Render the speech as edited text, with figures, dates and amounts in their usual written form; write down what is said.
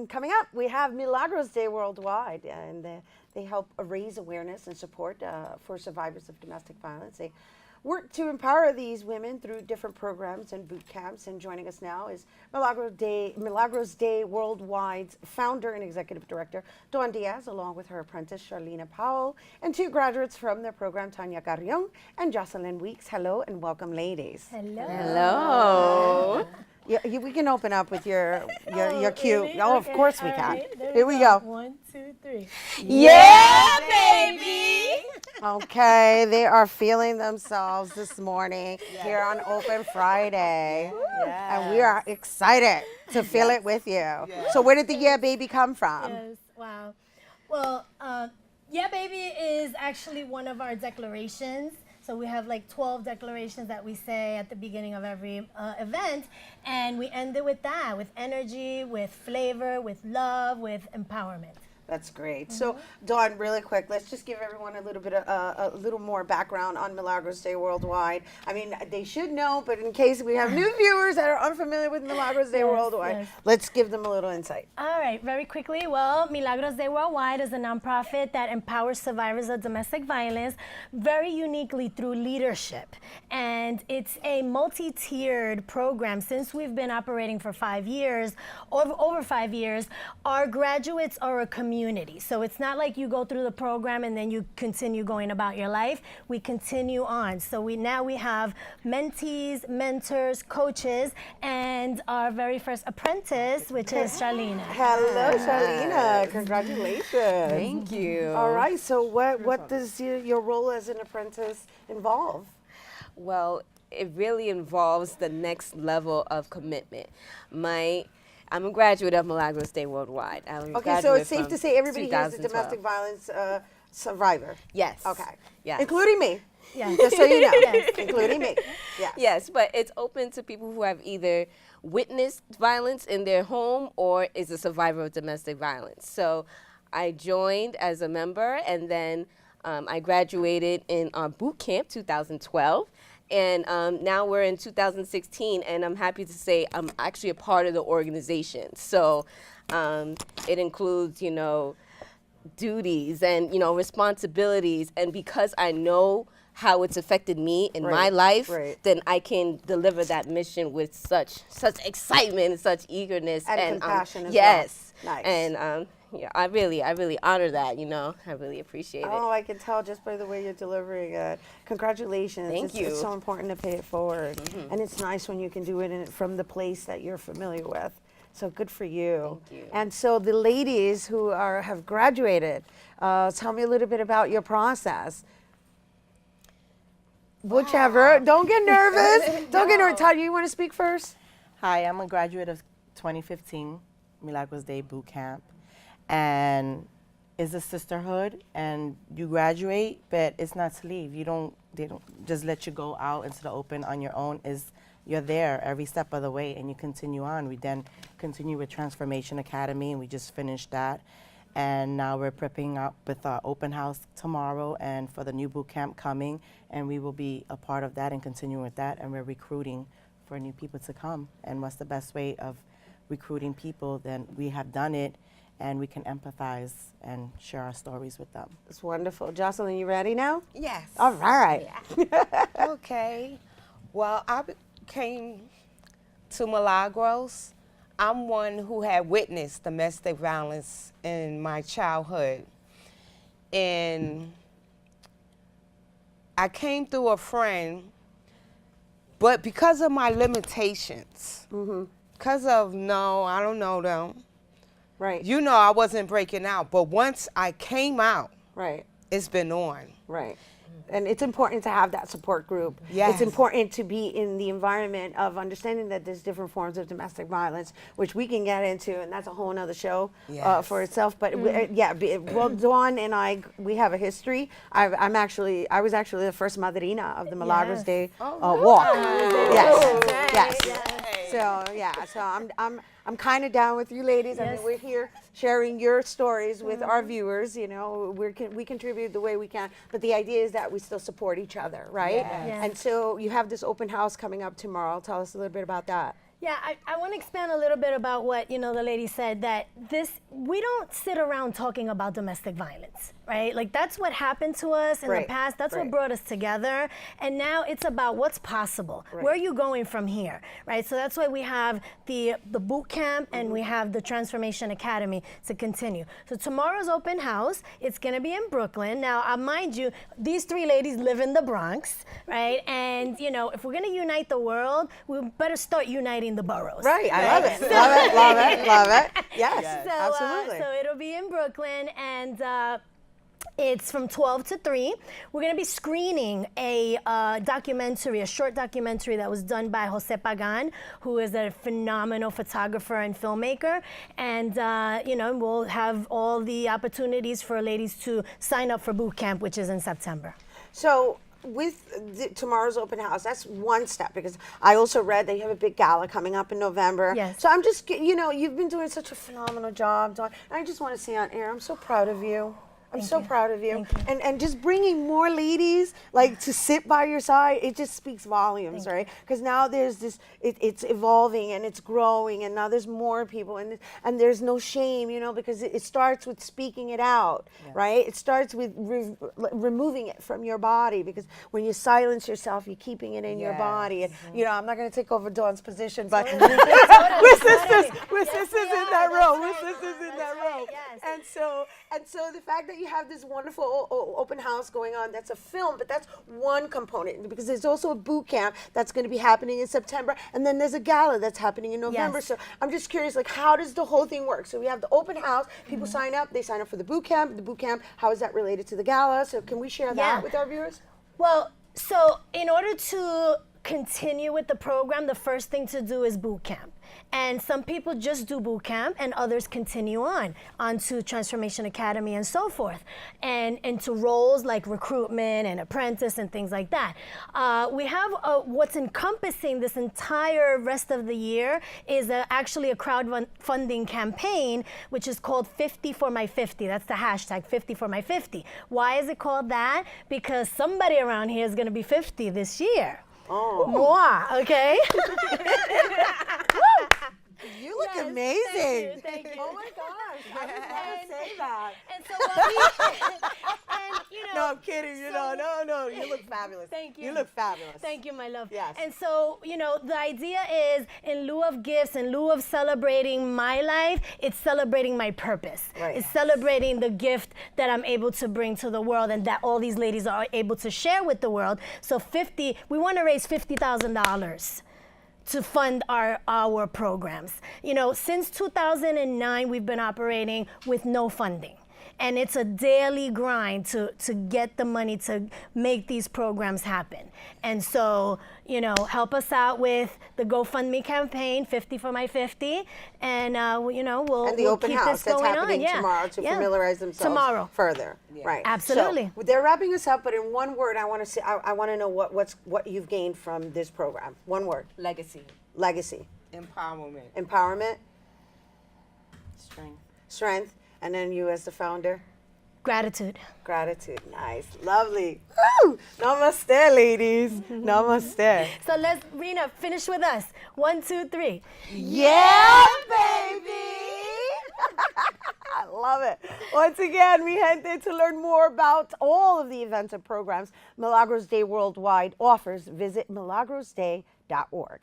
coming up, we have Milagros Day Worldwide, and they help raise awareness and support for survivors of domestic violence. They work to empower these women through different programs and boot camps. And joining us now is Milagros Day Worldwide's founder and executive director, Dawn Diaz, along with her apprentice, Rhina Powell, and two graduates from their program, Tanya Carrion and Jocelyn Weeks. Hello and welcome, ladies. Hello. Hello. We can open up with your cue. Really? Oh, Okay, of course we all can. right, Here we go. 1, 2, 3. Yeah, baby. Okay, they are feeling themselves this morning here on Open Friday. And we are excited to feel it with you. So where did the Yeah Baby come from? Yes, wow. Well, Yeah Baby is actually one of our declarations. So we have like 12 declarations that we say at the beginning of every event. And we end it with that, with energy, with flavor, with love, with empowerment. That's great. So, Dawn, really quick, let's just give everyone a little bit of, a little more background on Milagros Day Worldwide. I mean, they should know, but in case we have new viewers that are unfamiliar with Milagros Day Worldwide, let's give them a little insight. All right, very quickly. Well, Milagros Day Worldwide is a nonprofit that empowers survivors of domestic violence very uniquely through leadership. And it's a multi-tiered program. Since we've been operating for 5 years, over 5 years, our graduates are a community. So it's not like you go through the program and then you continue going about your life. We continue on. So we have mentees, mentors, coaches, and our very first apprentice, which is Rhina. Hello, Rhina. Congratulations. Thank you. All right. So what does your role as an apprentice involve? Well, it really involves the next level of commitment. I'm a graduate of Milagros Day Worldwide. Okay, so it's safe to say everybody here is a domestic violence survivor. Yes. Okay. Yes. Including me. Yeah. Just so you know. Including me. Yes. Yes, but it's open to people who have either witnessed violence in their home or is a survivor of domestic violence. So I joined as a member, and then I graduated in our boot camp 2012. And now we're in 2016, and I'm happy to say I'm actually a part of the organization. So it includes, duties and, responsibilities. And because I know how it's affected me in my life, then I can deliver that mission with such excitement and such eagerness. And compassion as yes. well. Nice. And I really honor that, I really appreciate it. Oh, I can tell just by the way you're delivering it. Congratulations. Thank you. It's so important to pay it forward. And it's nice when you can do it from the place that you're familiar with. So good for you. Thank you. And so the ladies who have graduated, tell me a little bit about your process. Whichever. Don't get nervous. Don't get nervous. Tanya, you want to speak first? Hi, I'm a graduate of 2015 Milagros Day Boot Camp. And it's a sisterhood, and you graduate, but it's not to leave. They don't just let you go out into the open on your own. You're there every step of the way, and you continue on. We then continue with Transformation Academy, and we just finished that. And now we're prepping up with our open house tomorrow and for the new boot camp coming, and we will be a part of that and continue with that. And we're recruiting for new people to come. And what's the best way of recruiting people? Then we have done it, and we can empathize and share our stories with them. It's wonderful. Jocelyn, you ready now? Yes. All right. Okay. Well, I came to Milagros. I'm one who had witnessed domestic violence in my childhood. And I came through a friend, but because of my limitations, because of I don't know them. Right. I wasn't breaking out, but once I came out, it's been on. Right. And it's important to have that support group. Yes. It's important to be in the environment of understanding that there's different forms of domestic violence, which we can get into, and that's a whole nother show for itself. But well, Dawn and I, we have a history. I was actually the first madrina of the Milagros Day walk. Yes. So I'm kind of down with you ladies. I mean, we're here sharing your stories with our viewers. We contribute the way we can, but the idea is that we still support each other, right? Yes. And so you have this open house coming up tomorrow. Tell us a little bit about that. Yeah, I want to expand a little bit about what, the lady said, that we don't sit around talking about domestic violence, right? Like, that's what happened to us in the past. That's what brought us together. And now it's about what's possible. Where are you going from here, right? So that's why we have the boot camp and we have the Transformation Academy to continue. So tomorrow's open house, it's going to be in Brooklyn. Now, mind you, these three ladies live in the Bronx, right? And, if we're going to unite the world, we better start uniting the boroughs. Right, I love it. Love it. Yes, absolutely. So it'll be in Brooklyn, and it's from 12 to 3. We're going to be screening a short documentary that was done by Jose Pagan, who is a phenomenal photographer and filmmaker. And, we'll have all the opportunities for ladies to sign up for boot camp, which is in September. So with tomorrow's open house, that's one step, because I also read that you have a big gala coming up in November. Yes. So I'm just, you've been doing such a phenomenal job, Dawn. And I just want to say on air, I'm so proud of you. I'm so proud of you. And just bringing more ladies like to sit by your side, it just speaks volumes, right? Because now there's this, it's evolving and it's growing, and now there's more people, and there's no shame, because it starts with speaking it out, right? It starts with removing it from your body, because when you silence yourself, you're keeping it in your body. And I'm not going to take over Dawn's position, but we're sisters. We're sisters in that row. We're sisters in that row. And so the fact that you have this wonderful open house going on, that's a film, but that's one component, because there's also a boot camp that's going to be happening in September, and then there's a gala that's happening in November. So I'm just curious, like, how does the whole thing work? So we have the open house, people sign up, they sign up for the boot camp. The boot camp, how is that related to the gala? So can we share that with our viewers? Well, so in order to continue with the program, the first thing to do is boot camp. And some people just do boot camp, and others continue on to Transformation Academy and so forth, and into roles like recruitment and apprentice and things like that. We have what's encompassing this entire rest of the year is actually a crowdfunding campaign, which is called 50 for my 50. That's the hashtag 50 for my 50. Why is it called that? Because somebody around here is going to be 50 this year. Oh. Moi, okay? You look amazing. Thank you. Oh my gosh, I was going to say that. And so No, I'm kidding. No, you look fabulous. Thank you. You look fabulous. Thank you, my love. Yes. And so, the idea is, in lieu of gifts, in lieu of celebrating my life, it's celebrating my purpose. Right. It's celebrating the gift that I'm able to bring to the world, and that all these ladies are able to share with the world. So we want to raise $50,000 to fund our programs. Since 2009, we've been operating with no funding. And it's a daily grind to get the money to make these programs happen. And so, help us out with the GoFundMe campaign, 50 for my 50, and we'll and the open keep house this going that's happening on. tomorrow to familiarize themselves further. Right. Absolutely. So they're wrapping us up, but in one word, I want to say I want to know what you've gained from this program. One word. Legacy. Legacy. Empowerment. Strength. And then you as the founder? Gratitude. Nice. Lovely. Woo! Namaste, ladies. Namaste. So let's, Rhina, finish with us. 1, 2, 3. Yeah, baby! I love it. Once again, mi gente, to learn more about all of the events and programs Milagros Day Worldwide offers, visit milagrosday.org.